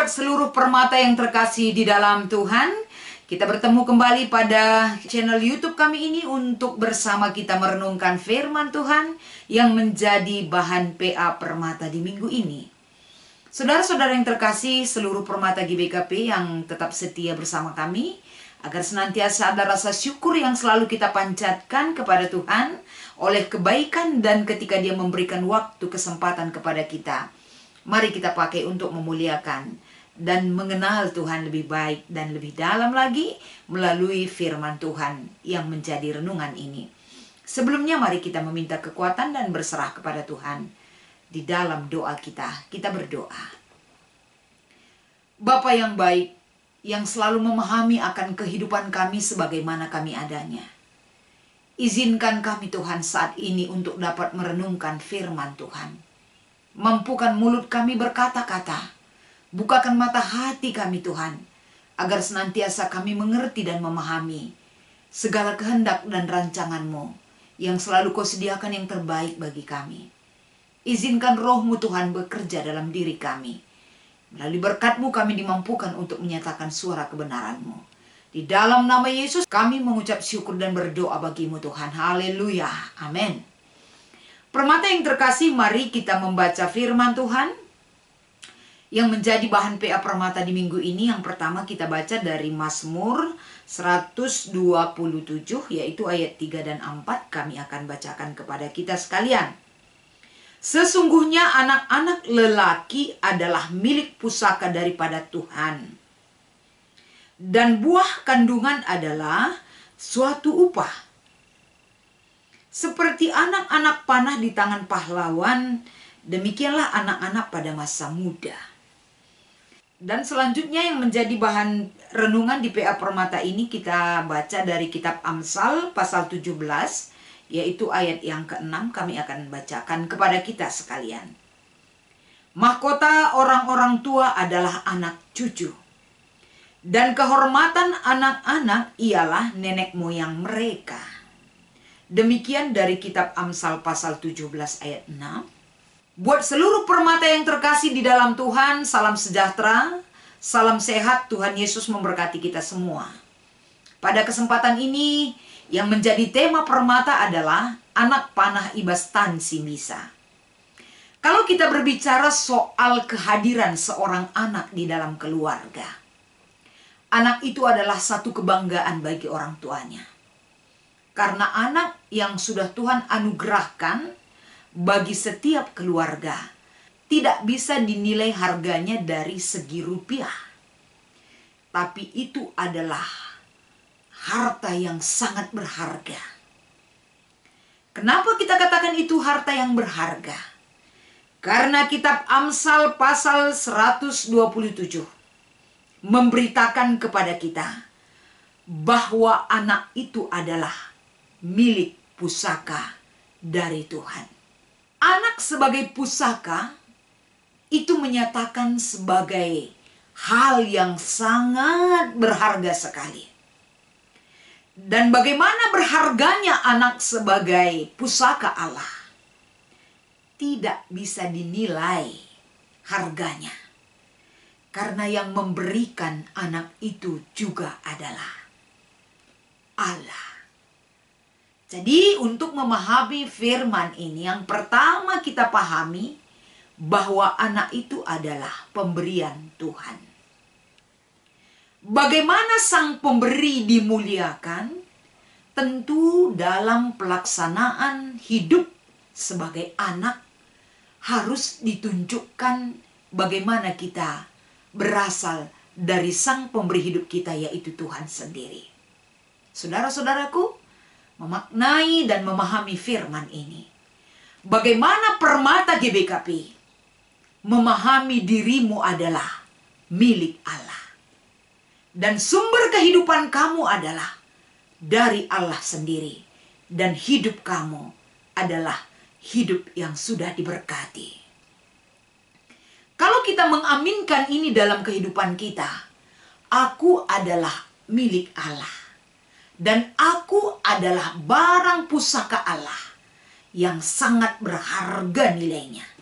buat seluruh permata yang terkasih di dalam Tuhan. Kita bertemu kembali pada channel YouTube kami ini untuk bersama kita merenungkan firman Tuhan yang menjadi bahan PA Permata di minggu ini. Saudara-saudara yang terkasih, seluruh permata GBKP yang tetap setia bersama kami, agar senantiasa ada rasa syukur yang selalu kita panjatkan kepada Tuhan oleh kebaikan dan ketika Dia memberikan waktu kesempatan kepada kita. Mari kita pakai untuk memuliakan dan mengenal Tuhan lebih baik dan lebih dalam lagi melalui firman Tuhan yang menjadi renungan ini. Sebelumnya mari kita meminta kekuatan dan berserah kepada Tuhan. Di dalam doa kita berdoa. Bapa yang baik, yang selalu memahami akan kehidupan kami sebagaimana kami adanya. Izinkan kami Tuhan saat ini untuk dapat merenungkan firman Tuhan. Mampukan mulut kami berkata-kata. Bukakan mata hati kami Tuhan, agar senantiasa kami mengerti dan memahami segala kehendak dan rancangan-Mu yang selalu Kau sediakan yang terbaik bagi kami. Izinkan Roh-Mu Tuhan bekerja dalam diri kami. Melalui berkat-Mu kami dimampukan untuk menyatakan suara kebenaran-Mu. Di dalam nama Yesus kami mengucap syukur dan berdoa bagi-Mu Tuhan. Haleluya. Amin. Permata yang terkasih, mari kita membaca firman Tuhan yang menjadi bahan PA Permata di minggu ini. Yang pertama kita baca dari Mazmur 127, yaitu ayat 3 dan 4. Kami akan bacakan kepada kita sekalian. Sesungguhnya anak-anak lelaki adalah milik pusaka daripada Tuhan, dan buah kandungan adalah suatu upah. Seperti anak-anak panah di tangan pahlawan, demikianlah anak-anak pada masa muda. Dan selanjutnya yang menjadi bahan renungan di PA Permata ini kita baca dari kitab Amsal pasal 17, yaitu ayat yang ke-6. Kami akan bacakan kepada kita sekalian. Mahkota orang-orang tua adalah anak cucu, dan kehormatan anak-anak ialah nenek moyang mereka. Demikian dari kitab Amsal pasal 17 ayat 6. Buat seluruh permata yang terkasih di dalam Tuhan, salam sejahtera, salam sehat, Tuhan Yesus memberkati kita semua. Pada kesempatan ini, yang menjadi tema permata adalah anak panah ibas tansi misa. Kalau kita berbicara soal kehadiran seorang anak di dalam keluarga, anak itu adalah satu kebanggaan bagi orang tuanya. Karena anak yang sudah Tuhan anugerahkan bagi setiap keluarga tidak bisa dinilai harganya dari segi rupiah. Tapi itu adalah harta yang sangat berharga. Kenapa kita katakan itu harta yang berharga? Karena kitab Amsal pasal 127 memberitakan kepada kita bahwa anak itu adalah milik pusaka dari Tuhan. Anak sebagai pusaka itu menyatakan sebagai hal yang sangat berharga sekali. Dan bagaimana berharganya anak sebagai pusaka Allah? Tidak bisa dinilai harganya. Karena yang memberikan anak itu juga adalah Allah. Jadi untuk memahami firman ini, yang pertama kita pahami bahwa anak itu adalah pemberian Tuhan. Bagaimana sang pemberi dimuliakan? Tentu dalam pelaksanaan hidup sebagai anak harus ditunjukkan bagaimana kita berasal dari sang pemberi hidup kita, yaitu Tuhan sendiri. Saudara-saudaraku, memaknai dan memahami firman ini. Bagaimana permata GBKP memahami dirimu adalah milik Allah. Dan sumber kehidupan kamu adalah dari Allah sendiri. Dan hidup kamu adalah hidup yang sudah diberkati. Kalau kita mengaminkan ini dalam kehidupan kita, aku adalah milik Allah. Dan aku adalah barang pusaka Allah yang sangat berharga nilainya.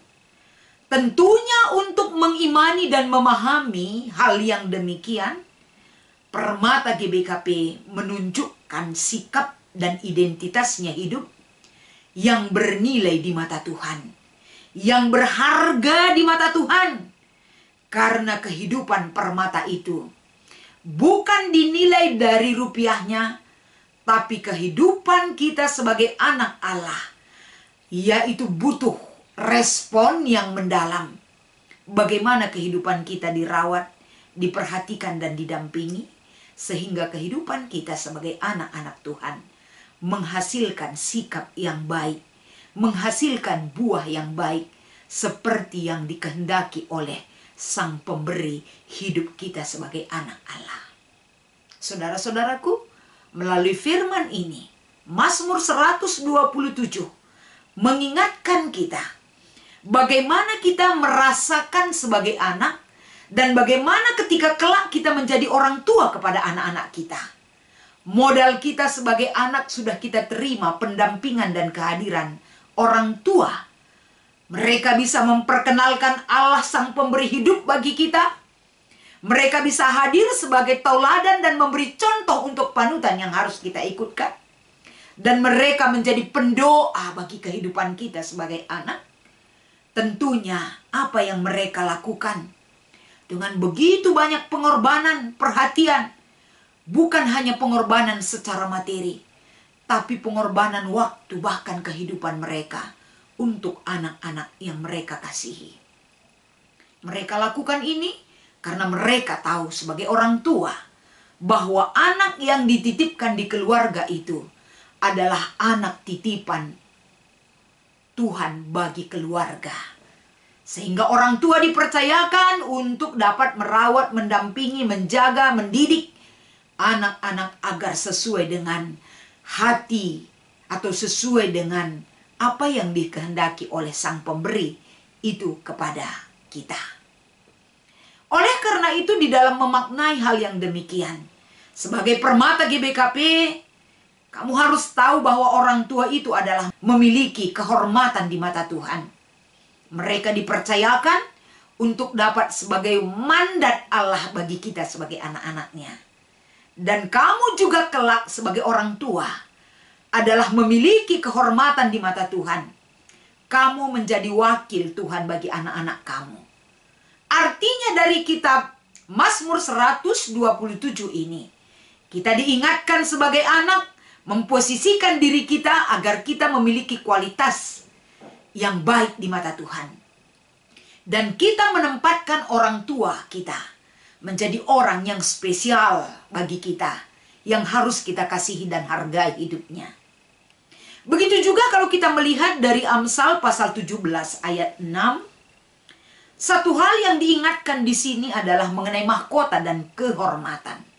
Tentunya untuk mengimani dan memahami hal yang demikian, Permata GBKP menunjukkan sikap dan identitasnya hidup yang bernilai di mata Tuhan, yang berharga di mata Tuhan. Karena kehidupan Permata itu bukan dinilai dari rupiahnya, tapi kehidupan kita sebagai anak Allah, yaitu butuh respon yang mendalam. Bagaimana kehidupan kita dirawat, diperhatikan dan didampingi, sehingga kehidupan kita sebagai anak-anak Tuhan menghasilkan sikap yang baik, menghasilkan buah yang baik, seperti yang dikehendaki oleh Sang Pemberi hidup kita sebagai anak Allah. Saudara-saudaraku, melalui firman ini, Mazmur 127 mengingatkan kita bagaimana kita merasakan sebagai anak, dan bagaimana ketika kelak kita menjadi orang tua kepada anak-anak kita. Modal kita sebagai anak sudah kita terima pendampingan dan kehadiran orang tua. Mereka bisa memperkenalkan Allah Sang Pemberi hidup bagi kita. Mereka bisa hadir sebagai tauladan dan memberi contoh untuk panutan yang harus kita ikutkan. Dan mereka menjadi pendoa bagi kehidupan kita sebagai anak. Tentunya apa yang mereka lakukan dengan begitu banyak pengorbanan, perhatian. Bukan hanya pengorbanan secara materi, tapi pengorbanan waktu, bahkan kehidupan mereka untuk anak-anak yang mereka kasihi. Mereka lakukan ini karena mereka tahu sebagai orang tua bahwa anak yang dititipkan di keluarga itu adalah anak titipan Tuhan bagi keluarga. Sehingga orang tua dipercayakan untuk dapat merawat, mendampingi, menjaga, mendidik anak-anak agar sesuai dengan hati atau sesuai dengan apa yang dikehendaki oleh Sang Pemberi itu kepada kita. Oleh karena itu, di dalam memaknai hal yang demikian, sebagai Permata GBKP, kamu harus tahu bahwa orang tua itu adalah memiliki kehormatan di mata Tuhan. Mereka dipercayakan untuk dapat sebagai mandat Allah bagi kita sebagai anak-anaknya. Dan kamu juga kelak sebagai orang tua adalah memiliki kehormatan di mata Tuhan. Kamu menjadi wakil Tuhan bagi anak-anak kamu. Artinya dari kitab Mazmur 127 ini, kita diingatkan sebagai anak memposisikan diri kita agar kita memiliki kualitas yang baik di mata Tuhan. Dan kita menempatkan orang tua kita menjadi orang yang spesial bagi kita, yang harus kita kasihi dan hargai hidupnya. Begitu juga kalau kita melihat dari Amsal pasal 17 ayat 6, satu hal yang diingatkan di sini adalah mengenai mahkota dan kehormatan.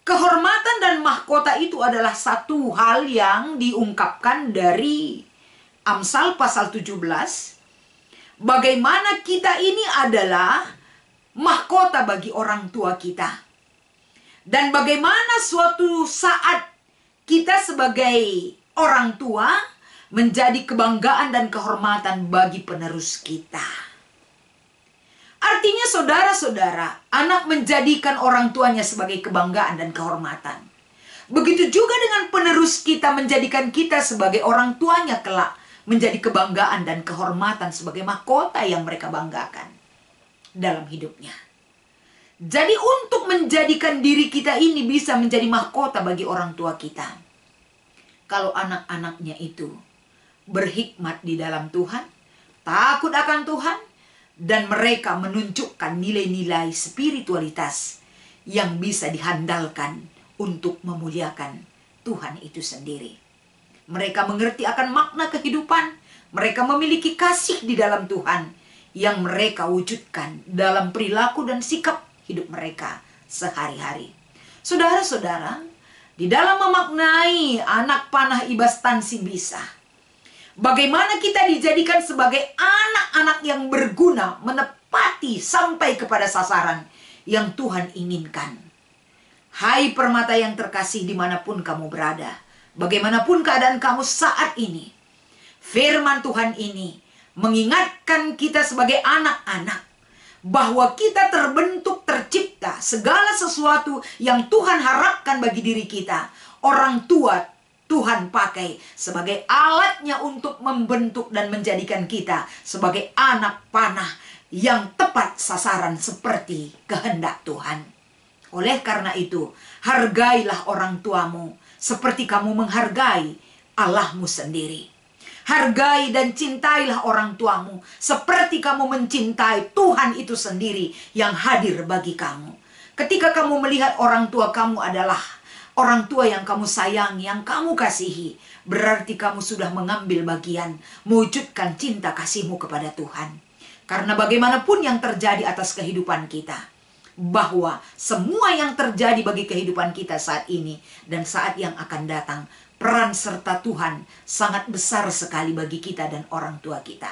Kehormatan dan mahkota itu adalah satu hal yang diungkapkan dari Amsal pasal 17. Bagaimana kita ini adalah mahkota bagi orang tua kita. Dan bagaimana suatu saat kita sebagai orang tua menjadi kebanggaan dan kehormatan bagi penerus kita. Artinya saudara-saudara, anak menjadikan orang tuanya sebagai kebanggaan dan kehormatan. Begitu juga dengan penerus kita menjadikan kita sebagai orang tuanya kelak menjadi kebanggaan dan kehormatan sebagai mahkota yang mereka banggakan dalam hidupnya. Jadi untuk menjadikan diri kita ini bisa menjadi mahkota bagi orang tua kita, kalau anak-anaknya itu berhikmat di dalam Tuhan, takut akan Tuhan, dan mereka menunjukkan nilai-nilai spiritualitas yang bisa dihandalkan untuk memuliakan Tuhan itu sendiri. Mereka mengerti akan makna kehidupan, mereka memiliki kasih di dalam Tuhan yang mereka wujudkan dalam perilaku dan sikap hidup mereka sehari-hari. Saudara-saudara, di dalam memaknai anak panah ibas tansi bisa, bagaimana kita dijadikan sebagai anak-anak yang berguna, menepati sampai kepada sasaran yang Tuhan inginkan. Hai permata yang terkasih dimanapun kamu berada, bagaimanapun keadaan kamu saat ini, firman Tuhan ini mengingatkan kita sebagai anak-anak bahwa kita terbentuk, tercipta, segala sesuatu yang Tuhan harapkan bagi diri kita, orang tua Tuhan pakai sebagai alatnya untuk membentuk dan menjadikan kita sebagai anak panah yang tepat sasaran seperti kehendak Tuhan. Oleh karena itu, hargailah orang tuamu seperti kamu menghargai Allahmu sendiri. Hargai dan cintailah orang tuamu seperti kamu mencintai Tuhan itu sendiri yang hadir bagi kamu. Ketika kamu melihat orang tua kamu adalah orang tua yang kamu sayangi, yang kamu kasihi, berarti kamu sudah mengambil bagian mewujudkan cinta kasihmu kepada Tuhan. Karena bagaimanapun yang terjadi atas kehidupan kita, bahwa semua yang terjadi bagi kehidupan kita saat ini dan saat yang akan datang, peran serta Tuhan sangat besar sekali bagi kita dan orang tua kita.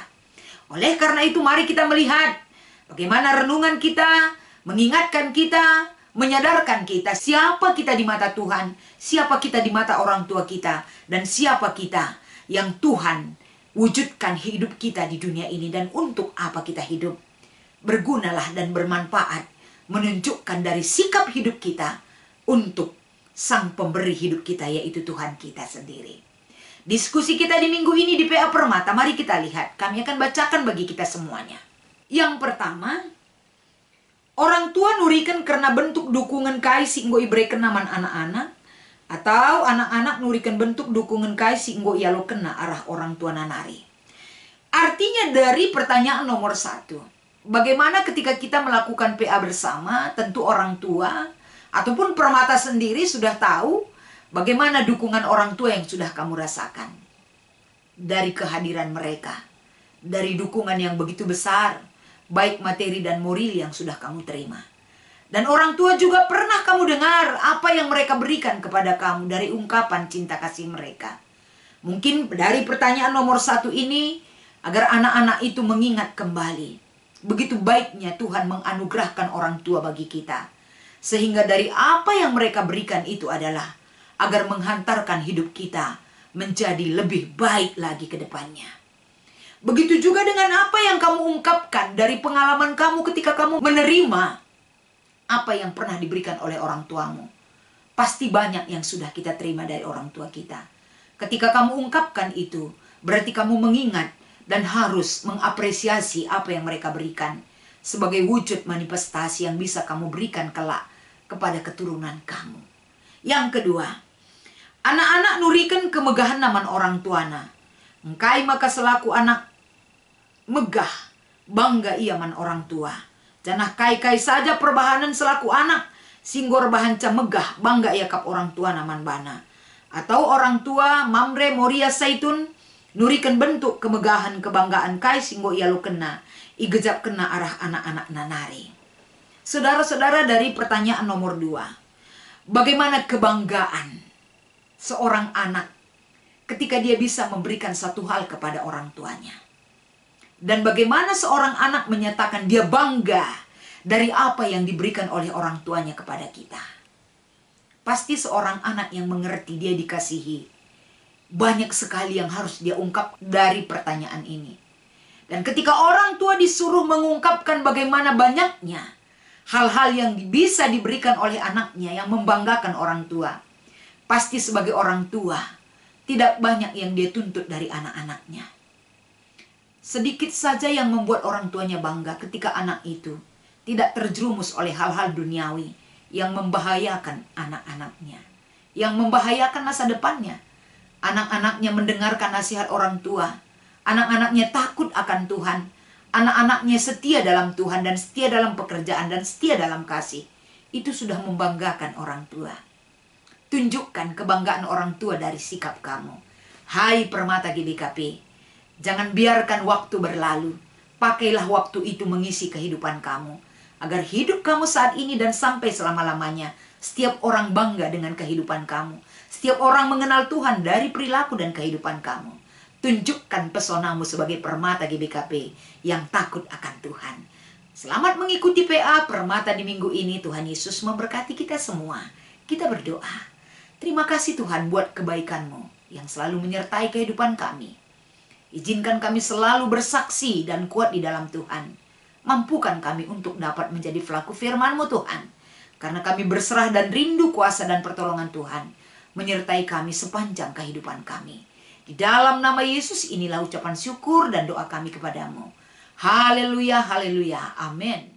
Oleh karena itu, mari kita melihat bagaimana renungan kita mengingatkan kita, menyadarkan kita siapa kita di mata Tuhan, siapa kita di mata orang tua kita, dan siapa kita yang Tuhan wujudkan hidup kita di dunia ini dan untuk apa kita hidup. Bergunalah dan bermanfaat, menunjukkan dari sikap hidup kita untuk Sang pemberi hidup kita, yaitu Tuhan kita sendiri. Diskusi kita di minggu ini di PA Permata, mari kita lihat. Kami akan bacakan bagi kita semuanya. Yang pertama, orang tua nurikan karena bentuk dukungan kai singgo ibre kenaman anak-anak, atau anak-anak nurikan bentuk dukungan kai singgo ialo kena arah orang tua nanari. Artinya dari pertanyaan nomor 1, bagaimana ketika kita melakukan PA bersama, tentu orang tua ataupun Permata sendiri sudah tahu bagaimana dukungan orang tua yang sudah kamu rasakan. Dari kehadiran mereka, dari dukungan yang begitu besar, baik materi dan moral yang sudah kamu terima. Dan orang tua juga pernah kamu dengar apa yang mereka berikan kepada kamu dari ungkapan cinta kasih mereka. Mungkin dari pertanyaan nomor 1 ini, agar anak-anak itu mengingat kembali begitu baiknya Tuhan menganugerahkan orang tua bagi kita. Sehingga dari apa yang mereka berikan itu adalah agar menghantarkan hidup kita menjadi lebih baik lagi ke depannya. Begitu juga dengan apa yang kamu ungkapkan dari pengalaman kamu ketika kamu menerima apa yang pernah diberikan oleh orang tuamu. Pasti banyak yang sudah kita terima dari orang tua kita. Ketika kamu ungkapkan itu, berarti kamu mengingat dan harus mengapresiasi apa yang mereka berikan sebagai wujud manifestasi yang bisa kamu berikan kelak kepada keturunan kamu. Yang kedua, anak-anak nurikan kemegahan naman orang tuana. Engkai maka selaku anak megah, bangga ia man orang tua. Janah kai-kai saja perbahanan selaku anak, singgor bahanca megah, bangga ia kap orang tua naman bana. Atau orang tua mamre moria saitun, nurikan bentuk kemegahan kebanggaan kai singgo ia lo kena. Igejap kena arah anak-anak nanari. Saudara-saudara, dari pertanyaan nomor 2, bagaimana kebanggaan seorang anak ketika dia bisa memberikan satu hal kepada orang tuanya? Dan bagaimana seorang anak menyatakan dia bangga dari apa yang diberikan oleh orang tuanya kepada kita? Pasti seorang anak yang mengerti dia dikasihi, banyak sekali yang harus dia ungkap dari pertanyaan ini. Dan ketika orang tua disuruh mengungkapkan bagaimana banyaknya hal-hal yang bisa diberikan oleh anaknya yang membanggakan orang tua, pasti sebagai orang tua tidak banyak yang dia tuntut dari anak-anaknya. Sedikit saja yang membuat orang tuanya bangga ketika anak itu tidak terjerumus oleh hal-hal duniawi yang membahayakan anak-anaknya, yang membahayakan masa depannya. Anak-anaknya mendengarkan nasihat orang tua, anak-anaknya takut akan Tuhan, anak-anaknya setia dalam Tuhan dan setia dalam pekerjaan dan setia dalam kasih. Itu sudah membanggakan orang tua. Tunjukkan kebanggaan orang tua dari sikap kamu. Hai Permata GBKP, jangan biarkan waktu berlalu. Pakailah waktu itu mengisi kehidupan kamu, agar hidup kamu saat ini dan sampai selama-lamanya, setiap orang bangga dengan kehidupan kamu. Setiap orang mengenal Tuhan dari perilaku dan kehidupan kamu. Tunjukkan pesonamu sebagai Permata GBKP yang takut akan Tuhan. Selamat mengikuti PA Permata di minggu ini. Tuhan Yesus memberkati kita semua. Kita berdoa. Terima kasih Tuhan buat kebaikan-Mu yang selalu menyertai kehidupan kami. Izinkan kami selalu bersaksi dan kuat di dalam Tuhan. Mampukan kami untuk dapat menjadi pelaku firman-Mu Tuhan. Karena kami berserah dan rindu kuasa dan pertolongan Tuhan menyertai kami sepanjang kehidupan kami. Di dalam nama Yesus inilah ucapan syukur dan doa kami kepadamu. Haleluya, haleluya, amin.